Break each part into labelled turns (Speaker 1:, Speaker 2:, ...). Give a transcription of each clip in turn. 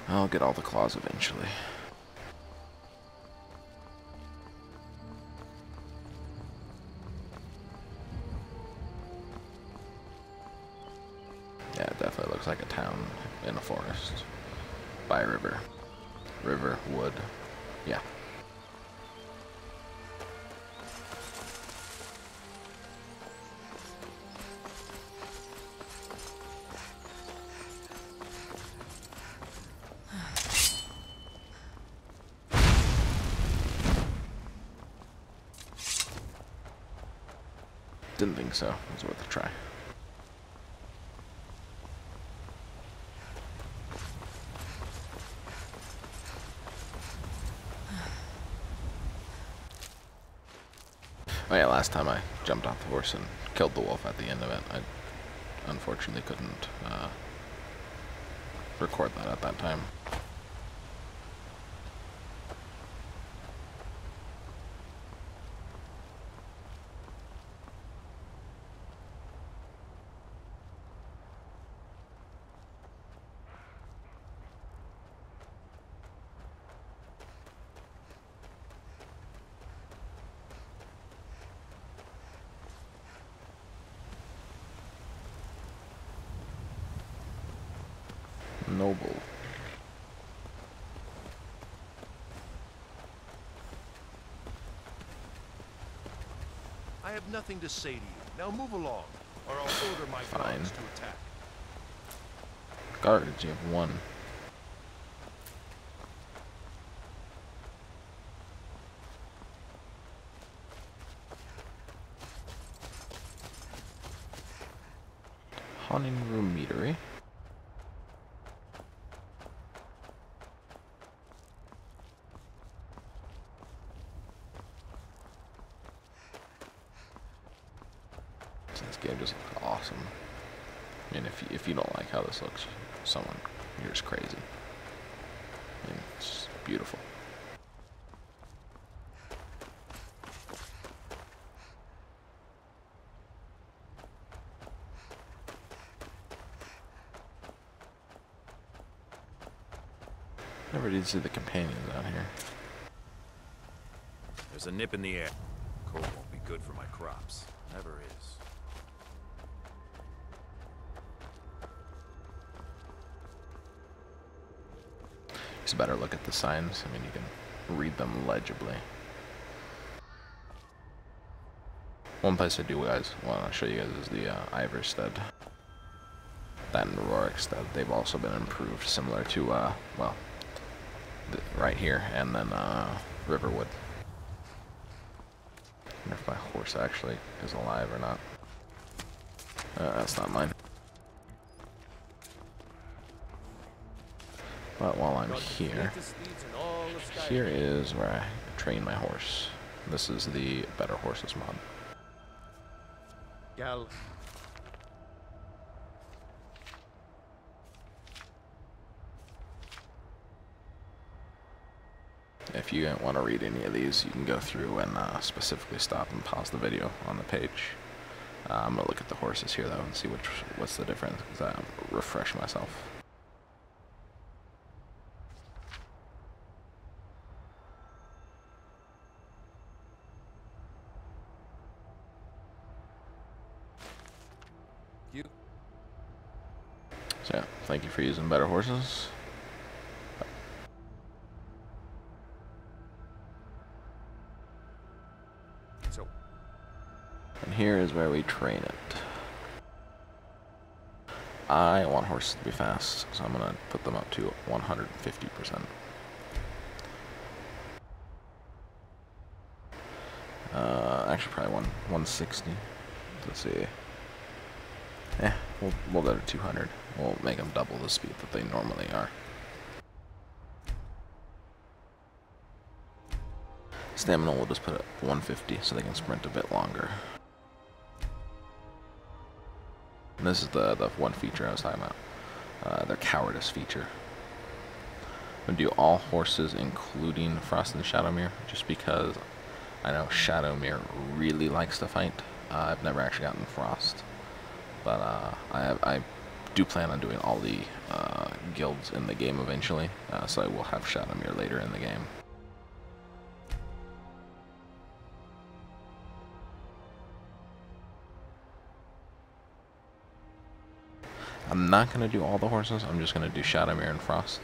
Speaker 1: I'll get all the claws eventually. Yeah, it definitely looks like a town in a forest. By a river. River, wood. Yeah. Didn't think so. It was worth a try. Oh yeah, last time I jumped off the horse and killed the wolf at the end of it. I unfortunately couldn't record that at that time. Noble.
Speaker 2: I have nothing to say to you. Now move along, or I'll order my guards to attack.
Speaker 1: Guards, you have one. Haunting room meadery. This game just looks awesome. I mean, if you don't like how this looks, you're just crazy. I mean, it's just beautiful. Never did see the companions out here.
Speaker 2: There's a nip in the air. Cold won't be good for my crops. Never is.
Speaker 1: Just better look at the signs. I mean, you can read them legibly. One place I do guys want to show you guys is the Iverstead. That and Rorikstead, they've also been improved, similar to well, right here, and then Riverwood. I wonder if my horse actually is alive or not. That's not mine. But while I'm here, here is where I train my horse. This is the Better Horses mod.
Speaker 2: Gal.
Speaker 1: If you want to read any of these, you can go through and specifically stop and pause the video on the page. I'm going to look at the horses here though and see what's the difference, because I refresh myself. So yeah, thank you for using Better Horses. And here is where we train it. I want horses to be fast, so I'm going to put them up to 150%. Actually, probably 160. Let's see. We'll go to 200. We'll make them double the speed that they normally are. Stamina we'll just put at 150 so they can sprint a bit longer. And this is the one feature I was talking about. Their cowardice feature. I'm going to do all horses including Frost and Shadowmere, just because I know Shadowmere really likes to fight. I've never actually gotten Frost. But I do plan on doing all the guilds in the game eventually, so I will have Shadowmere later in the game. I'm not going to do all the horses, I'm just going to do Shadowmere and Frost.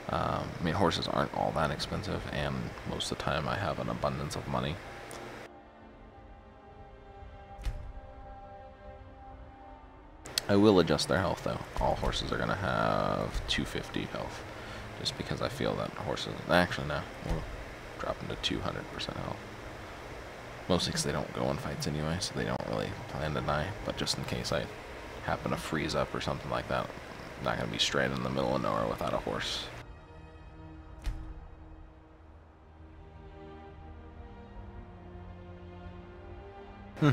Speaker 1: I mean, horses aren't all that expensive, and most of the time I have an abundance of money. I will adjust their health though. All horses are going to have 250 health, just because I feel that horses, actually no, we'll drop them to 200% health. Mostly because they don't go in fights anyway, so they don't really plan to die, but just in case I happen to freeze up or something like that, I'm not going to be straight in the middle of nowhere without a horse.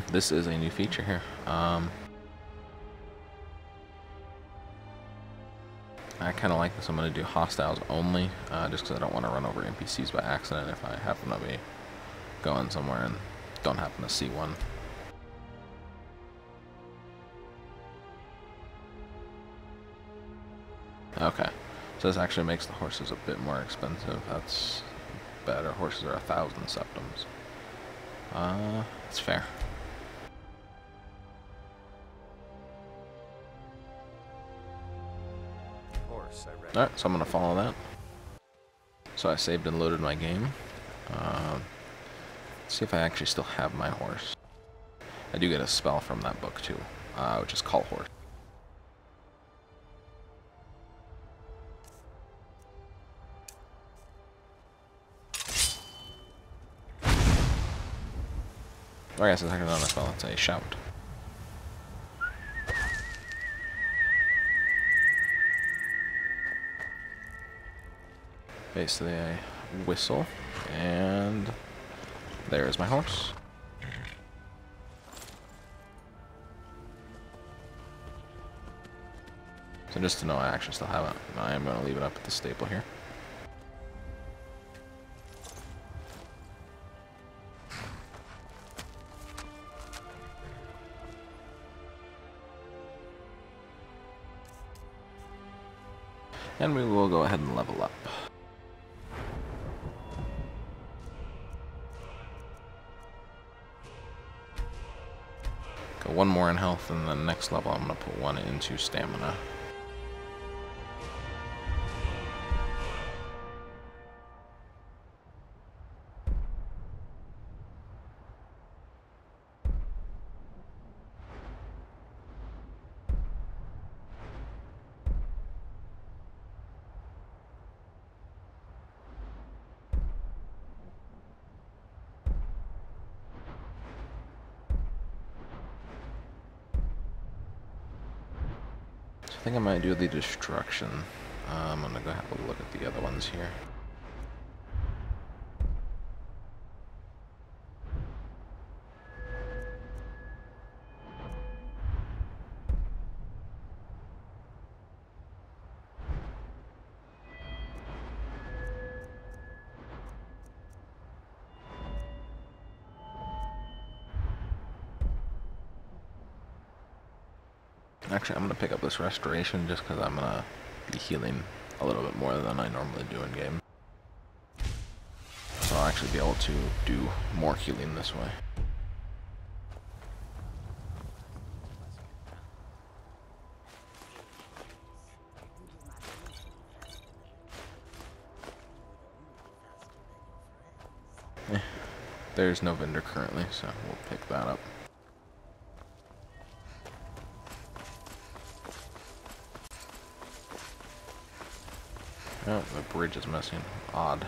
Speaker 1: This is a new feature here. I kind of like this. I'm going to do hostiles only, just because I don't want to run over NPCs by accident if I happen to be going somewhere and don't happen to see one. Okay, so this actually makes the horses a bit more expensive. That's better. Horses are 1,000 septims. It's fair. Alright, so I'm going to follow that. So I saved and loaded my game. Let's see if I actually still have my horse. I do get a spell from that book too, which is Call Horse. I guess it's actually not a spell, it's a shout. Basically I whistle, and there's my horse. So just to know I actually still have it, I am going to leave it up at the stable here. And we will go ahead and level up. Go one more in health, and then next level I'm going to put one into stamina. I think I might do the destruction. I'm gonna go have a look at the other ones here. Actually, I'm going to pick up this restoration just because I'm going to be healing a little bit more than I normally do in game. So I'll actually be able to do more healing this way. There's no vendor currently, so we'll pick that up. Oh, the bridge is missing. Odd.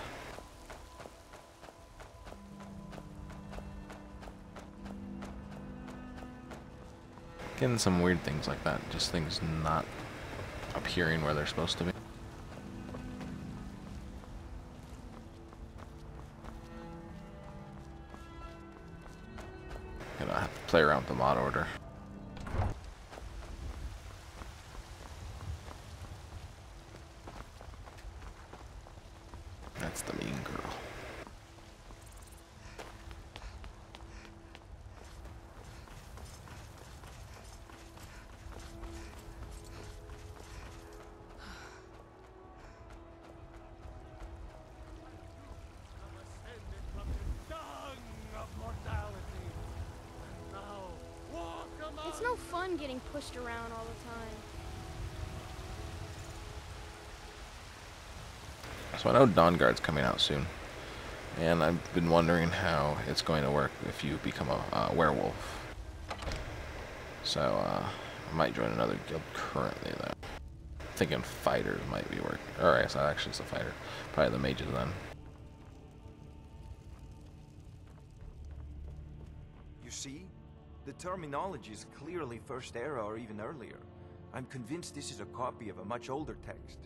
Speaker 1: Getting some weird things like that. Just things not appearing where they're supposed to be. Gonna have to play around with the mod order. That's the mean girl.
Speaker 3: fun getting pushed around all the time.
Speaker 1: So I know Dawn Guard's coming out soon, and I've been wondering how it's going to work if you become a werewolf. So I might join another guild currently though. Thinking fighters might be working. Alright, so actually it's a fighter. Probably the mages then.
Speaker 4: You see? The terminology is clearly First Era or even earlier. I'm convinced this is a copy of a much older text.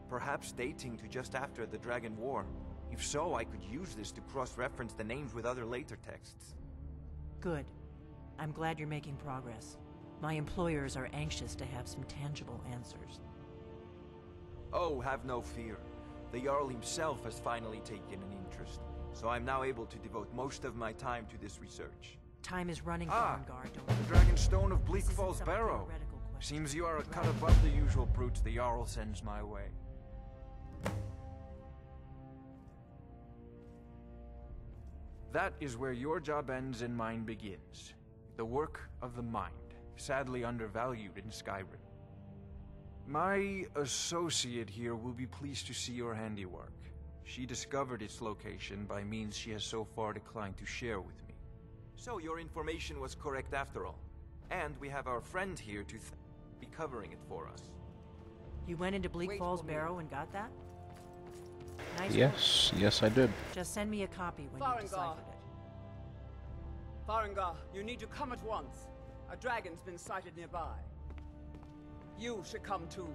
Speaker 4: Perhaps dating to just after the Dragon War. If so, I could use this to cross-reference the names with other later texts.
Speaker 5: Good. I'm glad you're making progress. My employers are anxious to have some tangible answers.
Speaker 4: Oh, have no fear. The Jarl himself has finally taken an interest, so I'm now able to devote most of my time to this research.
Speaker 5: Time is running,
Speaker 4: Ah,
Speaker 5: Dawnguard.
Speaker 4: the Dragon Stone of Bleak
Speaker 5: This isn't
Speaker 4: Falls
Speaker 5: some
Speaker 4: Barrow.
Speaker 5: theoretical question.
Speaker 4: Seems you are a cut above the usual brutes the Jarl sends my way. That is where your job ends and mine begins. The work of the mind, sadly undervalued in Skyrim. My associate here will be pleased to see your handiwork. She discovered its location by means she has so far declined to share with me. So your information was correct after all. And we have our friend here to be covering it for us.
Speaker 5: You went into Bleak Falls Barrow and got that? Nice
Speaker 1: Yes, yes I did.
Speaker 5: work. Just send me a copy when you deciphered it.
Speaker 6: Farengar, you need to come at once. A dragon's been sighted nearby. You should come too.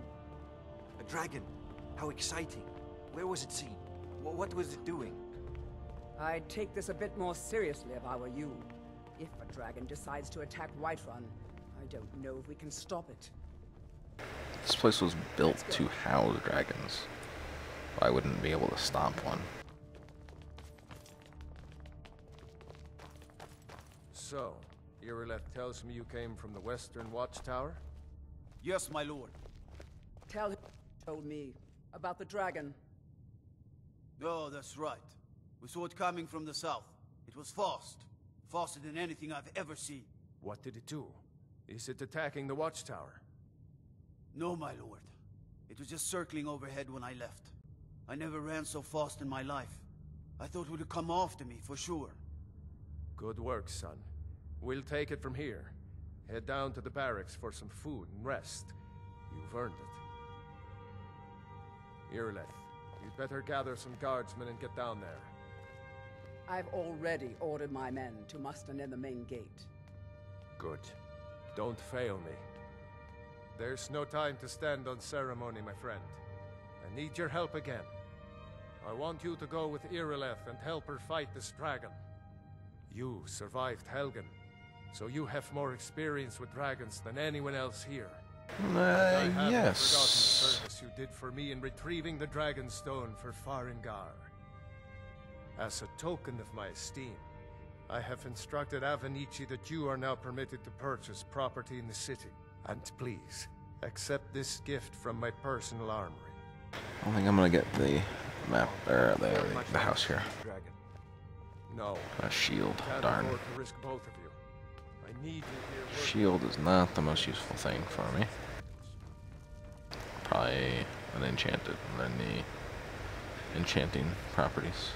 Speaker 4: A dragon? How exciting. Where was it seen? What was it doing?
Speaker 6: I'd take this a bit more seriously if I were you. If a dragon decides to attack Whiterun, I don't know if we can stop it.
Speaker 1: This place was built to house dragons. I wouldn't be able to stop one.
Speaker 7: So, Irileth tells me you came from the Western Watchtower?
Speaker 8: Yes, my lord.
Speaker 6: Tell him told me about the dragon.
Speaker 8: Oh, that's right. We saw it coming from the south. It was fast. Faster than anything I've ever seen.
Speaker 7: What did it do? Is it attacking the Watchtower?
Speaker 8: No, my lord. It was just circling overhead when I left. I never ran so fast in my life. I thought it would come after me, for sure.
Speaker 7: Good work, son. We'll take it from here. Head down to the barracks for some food and rest. You've earned it. Irileth, you'd better gather some guardsmen and get down there.
Speaker 6: I've already ordered my men to muster near the main gate.
Speaker 7: Good. Don't fail me. There's no time to stand on ceremony, my friend. I need your help again. I want you to go with Irileth and help her fight this dragon. You survived Helgen, so you have more experience with dragons than anyone else here. I haven't forgotten the service you did for me in retrieving the Dragon Stone for Farengar. As a token of my esteem, I have instructed Avenici that you are now permitted to purchase property in the city. And please, accept this gift from my personal armory.
Speaker 1: I don't think I'm gonna get the map, or the house here.
Speaker 7: No.
Speaker 1: A shield,
Speaker 7: Can't
Speaker 1: darn.
Speaker 7: afford to risk both of you. I need you here working.
Speaker 1: Shield is not the most useful thing for me. Probably an enchanted, and then the enchanting properties.